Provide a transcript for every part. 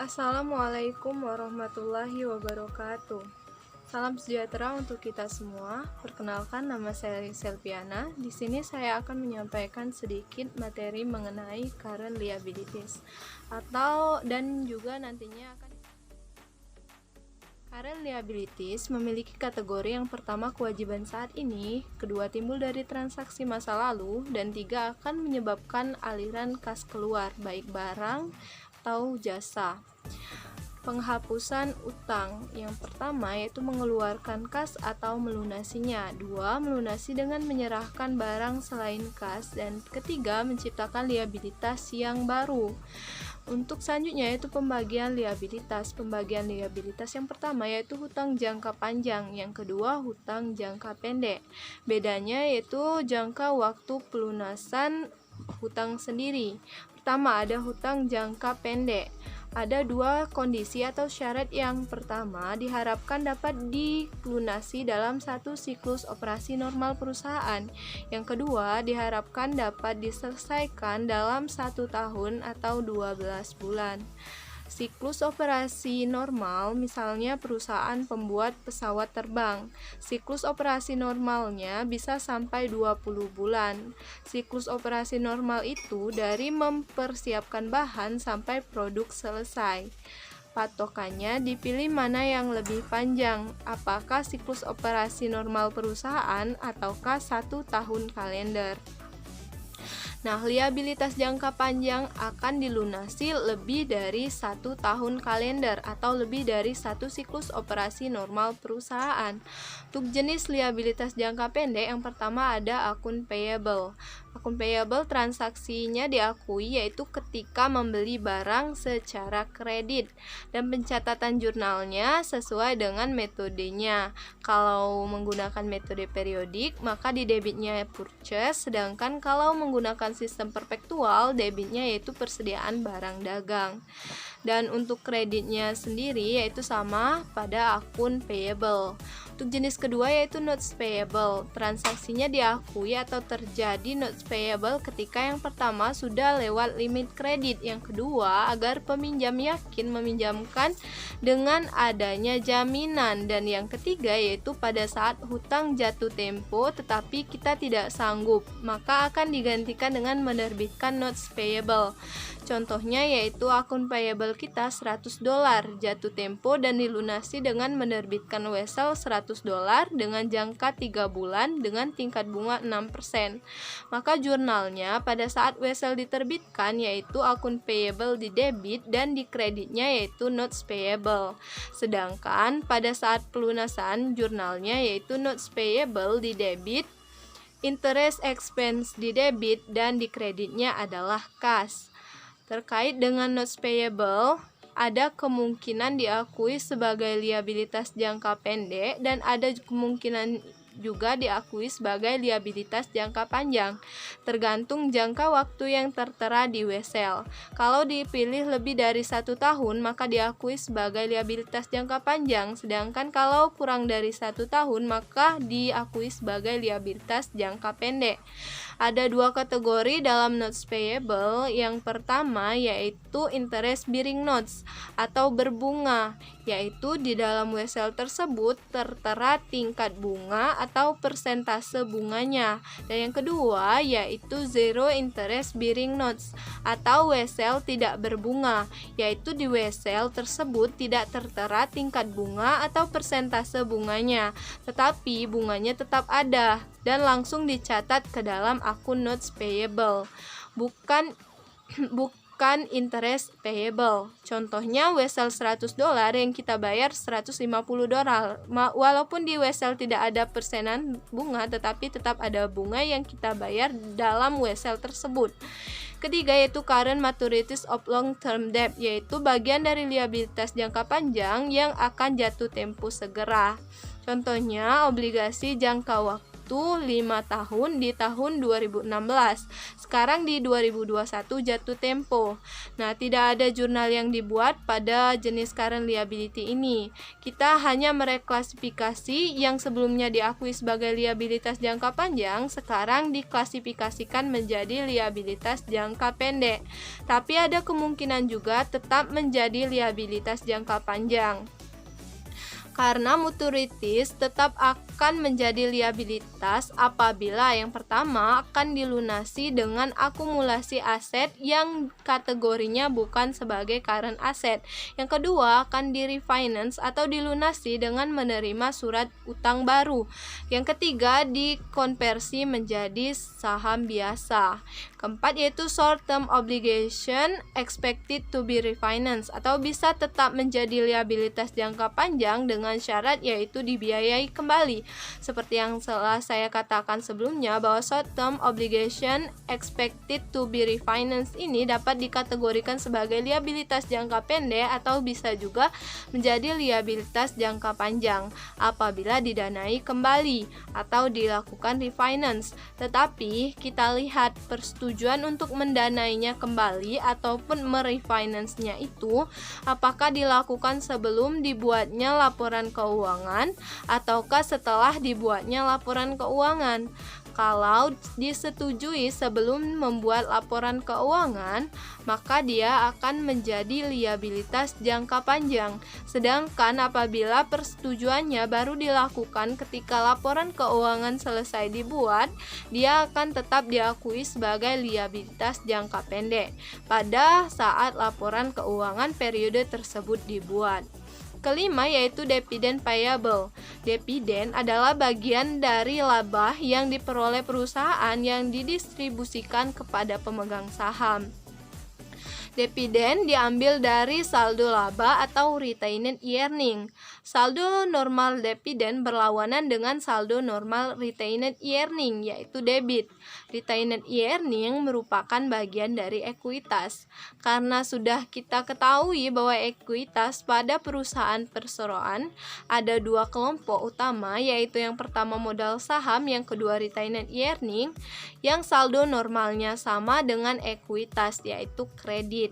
Assalamualaikum warahmatullahi wabarakatuh. Salam sejahtera untuk kita semua. Perkenalkan, nama saya Selviana. Di sini saya akan menyampaikan sedikit materi mengenai current liabilities dan juga nantinya akan Current liabilities memiliki kategori yang pertama kewajiban saat ini, kedua timbul dari transaksi masa lalu, dan tiga akan menyebabkan aliran kas keluar, baik barang atau jasa. Penghapusan utang yang pertama yaitu mengeluarkan kas atau melunasinya, dua melunasi dengan menyerahkan barang selain kas, dan ketiga menciptakan liabilitas yang baru. Untuk selanjutnya yaitu pembagian liabilitas. Pembagian liabilitas yang pertama yaitu hutang jangka panjang, yang kedua hutang jangka pendek. Bedanya yaitu jangka waktu pelunasan hutang sendiri. Pertama, ada hutang jangka pendek. Ada dua kondisi atau syarat. Yang pertama, diharapkan dapat dilunasi dalam satu siklus operasi normal perusahaan. Yang kedua, diharapkan dapat diselesaikan dalam 1 tahun atau 12 bulan. Siklus operasi normal, misalnya perusahaan pembuat pesawat terbang. Siklus operasi normalnya bisa sampai 20 bulan. Siklus operasi normal itu dari mempersiapkan bahan sampai produk selesai. Patokannya dipilih mana yang lebih panjang, apakah siklus operasi normal perusahaan ataukah 1 tahun kalender. Nah, liabilitas jangka panjang akan dilunasi lebih dari 1 tahun kalender atau lebih dari 1 siklus operasi normal perusahaan. Untuk jenis liabilitas jangka pendek, yang pertama ada akun payable. Akun payable transaksinya diakui yaitu ketika membeli barang secara kredit, dan pencatatan jurnalnya sesuai dengan metodenya. Kalau menggunakan metode periodik, maka di debitnya purchase, sedangkan kalau menggunakan sistem perpetual, debitnya yaitu persediaan barang dagang. Dan untuk kreditnya sendiri yaitu sama pada akun payable. Untuk jenis kedua yaitu notes payable. Transaksinya diakui atau terjadi notes payable ketika yang pertama sudah lewat limit kredit, yang kedua agar peminjam yakin meminjamkan dengan adanya jaminan, dan yang ketiga yaitu pada saat hutang jatuh tempo tetapi kita tidak sanggup, maka akan digantikan dengan menerbitkan notes payable. Contohnya yaitu akun payable kita $100 jatuh tempo dan dilunasi dengan menerbitkan wesel $100 dengan jangka 3 bulan dengan tingkat bunga 6%. Maka jurnalnya pada saat wesel diterbitkan yaitu akun payable di debit dan di kreditnya yaitu notes payable. Sedangkan pada saat pelunasan jurnalnya yaitu notes payable di debit, interest expense di debit, dan di kreditnya adalah kas. Terkait dengan notes payable, ada kemungkinan diakui sebagai liabilitas jangka pendek dan ada kemungkinan juga diakui sebagai liabilitas jangka panjang, tergantung jangka waktu yang tertera di wesel. Kalau dipilih lebih dari 1 tahun, maka diakui sebagai liabilitas jangka panjang, sedangkan kalau kurang dari 1 tahun, maka diakui sebagai liabilitas jangka pendek. Ada 2 kategori dalam notes payable. Yang pertama yaitu interest bearing notes atau berbunga, yaitu di dalam wesel tersebut tertera tingkat bunga atau persentase bunganya. Dan yang kedua yaitu zero interest bearing notes atau wesel tidak berbunga, yaitu di wesel tersebut tidak tertera tingkat bunga atau persentase bunganya, tetapi bunganya tetap ada dan langsung dicatat ke dalam akun notes payable, bukan interest payable. Contohnya wesel $100 yang kita bayar $150. Walaupun di wesel tidak ada persenan bunga, tetapi tetap ada bunga yang kita bayar dalam wesel tersebut. Ketiga yaitu current maturities of long term debt, yaitu bagian dari liabilitas jangka panjang yang akan jatuh tempo segera. Contohnya obligasi jangka waktu yaitu 5 tahun di tahun 2016. Sekarang di 2021 jatuh tempo. Nah, tidak ada jurnal yang dibuat pada jenis current liability ini. Kita hanya mereklasifikasi yang sebelumnya diakui sebagai liabilitas jangka panjang, sekarang diklasifikasikan menjadi liabilitas jangka pendek. Tapi ada kemungkinan juga tetap menjadi liabilitas jangka panjang. Karena muturitis tetap akan menjadi liabilitas apabila yang pertama akan dilunasi dengan akumulasi aset yang kategorinya bukan sebagai current asset. Yang kedua akan di-refinance atau dilunasi dengan menerima surat utang baru. Yang ketiga dikonversi menjadi saham biasa. Keempat yaitu short term obligation expected to be refinanced atau bisa tetap menjadi liabilitas jangka panjang dengan syarat yaitu dibiayai kembali. Seperti yang telah saya katakan sebelumnya bahwa short term obligation expected to be refinanced ini dapat dikategorikan sebagai liabilitas jangka pendek atau bisa juga menjadi liabilitas jangka panjang apabila didanai kembali atau dilakukan refinance. Tetapi kita lihat persetujuan untuk mendanainya kembali ataupun merefinance-nya itu apakah dilakukan sebelum dibuatnya laporan keuangan ataukah setelah dibuatnya laporan keuangan. Kalau disetujui sebelum membuat laporan keuangan, maka dia akan menjadi liabilitas jangka panjang. Sedangkan apabila persetujuannya baru dilakukan ketika laporan keuangan selesai dibuat, dia akan tetap diakui sebagai liabilitas jangka pendek pada saat laporan keuangan periode tersebut dibuat. Kelima yaitu dividend payable. Dividen adalah bagian dari laba yang diperoleh perusahaan yang didistribusikan kepada pemegang saham. Dividen diambil dari saldo laba atau retained earning. Saldo normal dividen berlawanan dengan saldo normal retained earning yaitu debit. Retained earning merupakan bagian dari ekuitas. Karena sudah kita ketahui bahwa ekuitas pada perusahaan perseroan ada dua kelompok utama yaitu yang pertama modal saham, yang kedua retained earning yang saldo normalnya sama dengan ekuitas yaitu kredit.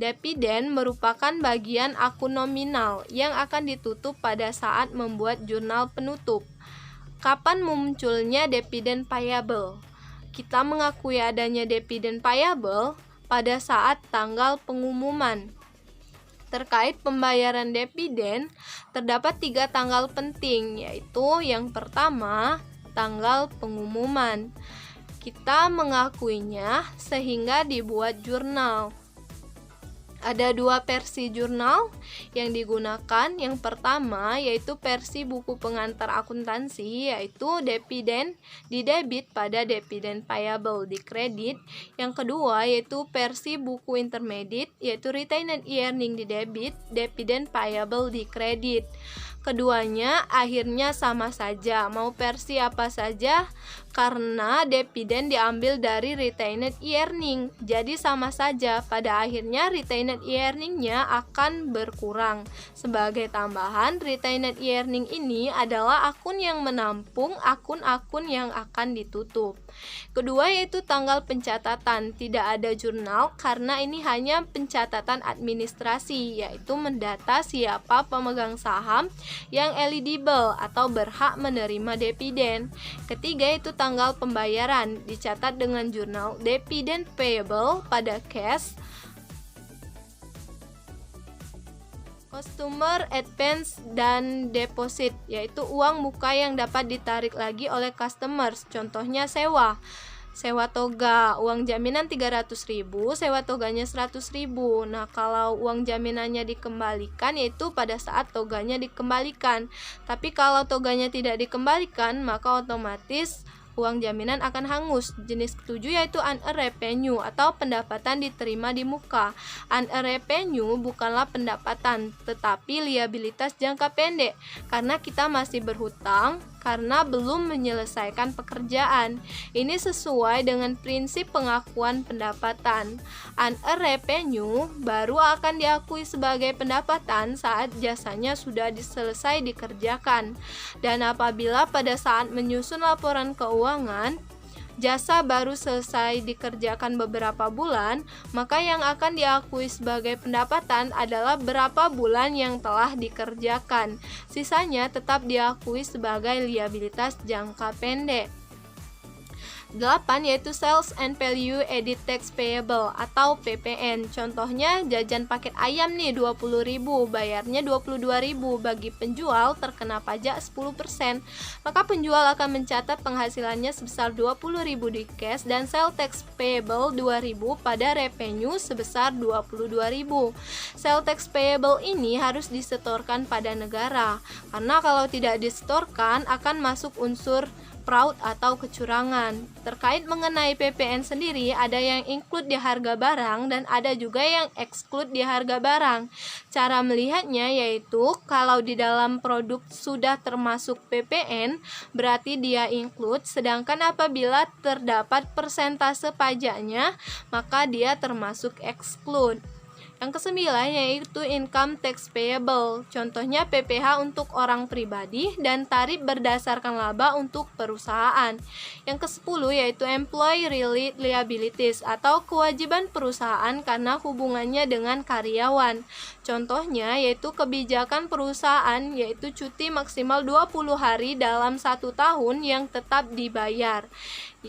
Dividen merupakan bagian akun nominal yang akan ditutup pada saat membuat jurnal penutup. Kapan munculnya dividen payable? Kita mengakui adanya dividen payable pada saat tanggal pengumuman. Terkait pembayaran dividen, terdapat 3 tanggal penting, yaitu yang pertama, tanggal pengumuman. Kita mengakuinya sehingga dibuat jurnal. Ada 2 versi jurnal yang digunakan. Yang pertama yaitu versi buku pengantar akuntansi yaitu dividen di debit pada dividen payable di kredit. Yang kedua yaitu versi buku intermediate yaitu retained earning di debit, dividen payable di kredit. Keduanya akhirnya sama saja, mau versi apa saja karena dividen diambil dari retained earning. Jadi sama saja, pada akhirnya retained earning-nya akan berkurang. Sebagai tambahan, retained earning ini adalah akun yang menampung akun-akun yang akan ditutup. Kedua yaitu tanggal pencatatan. Tidak ada jurnal karena ini hanya pencatatan administrasi, yaitu mendata siapa pemegang saham yang eligible atau berhak menerima dividen. Ketiga itu tanggal pembayaran, dicatat dengan jurnal dividend payable pada cash, customer advance dan deposit, yaitu uang muka yang dapat ditarik lagi oleh customers. Contohnya sewa toga, uang jaminan 300.000, sewa toganya 100.000. Nah, kalau uang jaminannya dikembalikan yaitu pada saat toganya dikembalikan. Tapi kalau toganya tidak dikembalikan, maka otomatis uang jaminan akan hangus. Jenis ketujuh yaitu unearned revenue atau pendapatan diterima di muka. Unearned revenue bukanlah pendapatan, tetapi liabilitas jangka pendek karena kita masih berhutang karena belum menyelesaikan pekerjaan. Ini sesuai dengan prinsip pengakuan pendapatan. Unearned revenue baru akan diakui sebagai pendapatan saat jasanya sudah selesai dikerjakan. Dan apabila pada saat menyusun laporan keuangan, jasa baru selesai dikerjakan beberapa bulan, maka yang akan diakui sebagai pendapatan adalah berapa bulan yang telah dikerjakan. Sisanya tetap diakui sebagai liabilitas jangka pendek. 8 yaitu Sales and Value Added Tax Payable atau PPN. Contohnya jajan paket ayam nih 20.000, bayarnya 22.000, bagi penjual terkena pajak 10%. Maka penjual akan mencatat penghasilannya sebesar 20.000 di cash dan sales tax payable 2.000 pada revenue sebesar 22.000. Sales tax payable ini harus disetorkan pada negara, karena kalau tidak disetorkan akan masuk unsur fraud atau kecurangan. Terkait mengenai PPN sendiri, ada yang include di harga barang dan ada juga yang exclude di harga barang. Cara melihatnya yaitu kalau di dalam produk sudah termasuk PPN, berarti dia include, sedangkan apabila terdapat persentase pajaknya, maka dia termasuk exclude. Yang kesembilan yaitu income tax payable, contohnya PPh untuk orang pribadi dan tarif berdasarkan laba untuk perusahaan. Yang ke-10 yaitu employee related liabilities atau kewajiban perusahaan karena hubungannya dengan karyawan. Contohnya yaitu kebijakan perusahaan yaitu cuti maksimal 20 hari dalam 1 tahun yang tetap dibayar.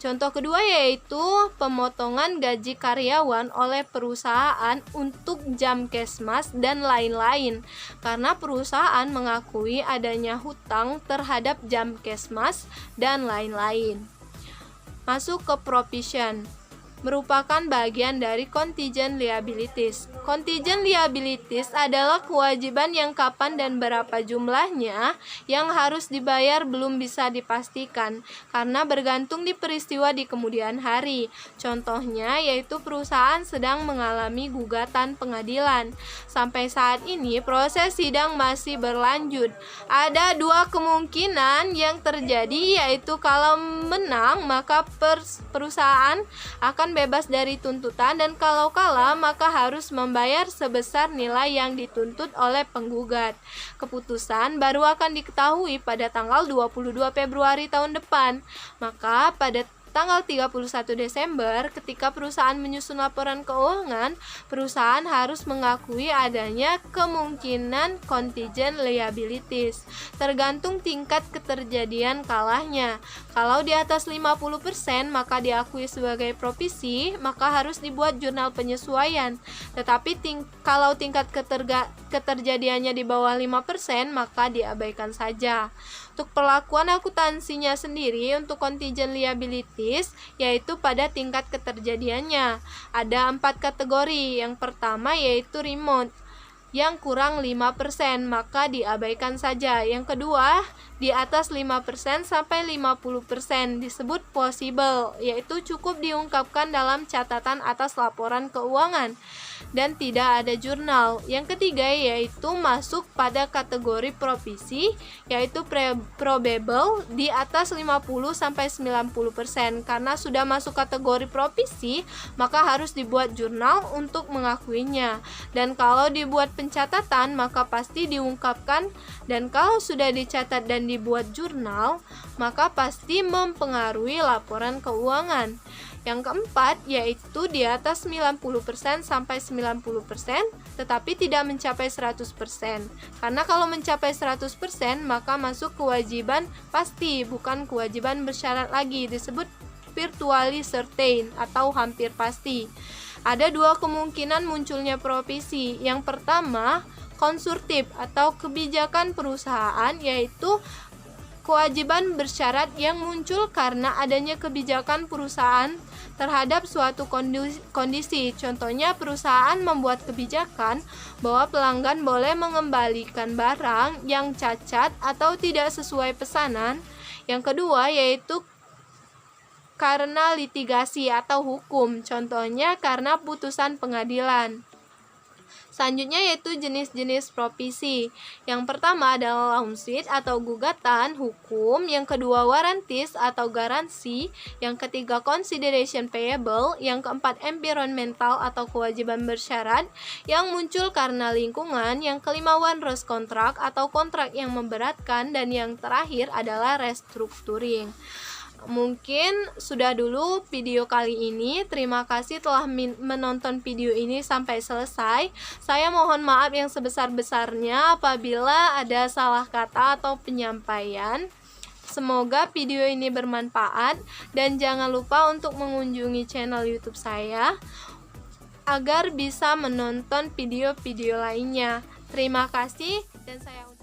Contoh kedua yaitu pemotongan gaji karyawan oleh perusahaan untuk jam kesmas dan lain-lain, karena perusahaan mengakui adanya hutang terhadap jam kesmas dan lain-lain. Masuk ke provision, merupakan bagian dari contingent liabilities. Contingent liabilities adalah kewajiban yang kapan dan berapa jumlahnya yang harus dibayar belum bisa dipastikan karena bergantung di peristiwa di kemudian hari. Contohnya yaitu perusahaan sedang mengalami gugatan pengadilan. Sampai saat ini proses sidang masih berlanjut. Ada 2 kemungkinan yang terjadi, yaitu kalau menang maka perusahaan akan bebas dari tuntutan, dan kalau kalah maka harus membayar sebesar nilai yang dituntut oleh penggugat. Keputusan baru akan diketahui pada tanggal 22 Februari tahun depan. Maka pada tanggal 31 Desember ketika perusahaan menyusun laporan keuangan, perusahaan harus mengakui adanya kemungkinan contingent liabilities tergantung tingkat keterjadian kalahnya. Kalau di atas 50% maka diakui sebagai provisi, maka harus dibuat jurnal penyesuaian. Tetapi kalau tingkat keterjadiannya di bawah 5% maka diabaikan saja. Untuk perlakuan akuntansinya sendiri untuk contingent liabilities yaitu pada tingkat keterjadiannya. Ada 4 kategori. Yang pertama yaitu remote, yang kurang 5% maka diabaikan saja. Yang kedua, di atas 5% sampai 50% disebut possible, yaitu cukup diungkapkan dalam catatan atas laporan keuangan dan tidak ada jurnal. Yang ketiga yaitu masuk pada kategori provisi, yaitu probable di atas 50 sampai 90%. Karena sudah masuk kategori provisi, maka harus dibuat jurnal untuk mengakuinya. Dan kalau dibuat pencatatan maka pasti diungkapkan, dan kalau sudah dicatat dan dibuat jurnal maka pasti mempengaruhi laporan keuangan. Yang keempat yaitu di atas 90% sampai 90% tetapi tidak mencapai 100%. Karena kalau mencapai 100% maka masuk kewajiban pasti, bukan kewajiban bersyarat lagi, disebut virtually certain atau hampir pasti. Ada 2 kemungkinan munculnya provisi. Yang pertama, konstruktif atau kebijakan perusahaan, yaitu kewajiban bersyarat yang muncul karena adanya kebijakan perusahaan terhadap suatu kondisi. Contohnya perusahaan membuat kebijakan bahwa pelanggan boleh mengembalikan barang yang cacat atau tidak sesuai pesanan. Yang kedua yaitu karena litigasi atau hukum, contohnya karena putusan pengadilan. Selanjutnya yaitu jenis-jenis provisi. Yang pertama adalah lawsuit atau gugatan hukum, yang kedua warranties atau garansi, yang ketiga consideration payable, yang keempat environmental atau kewajiban bersyarat yang muncul karena lingkungan, yang kelima onerous contract atau kontrak yang memberatkan, dan yang terakhir adalah restructuring. Mungkin sudah dulu video kali ini. Terima kasih telah menonton video ini sampai selesai. Saya mohon maaf yang sebesar-besarnya apabila ada salah kata atau penyampaian. Semoga video ini bermanfaat, dan jangan lupa untuk mengunjungi channel YouTube saya agar bisa menonton video-video lainnya. Terima kasih, dan saya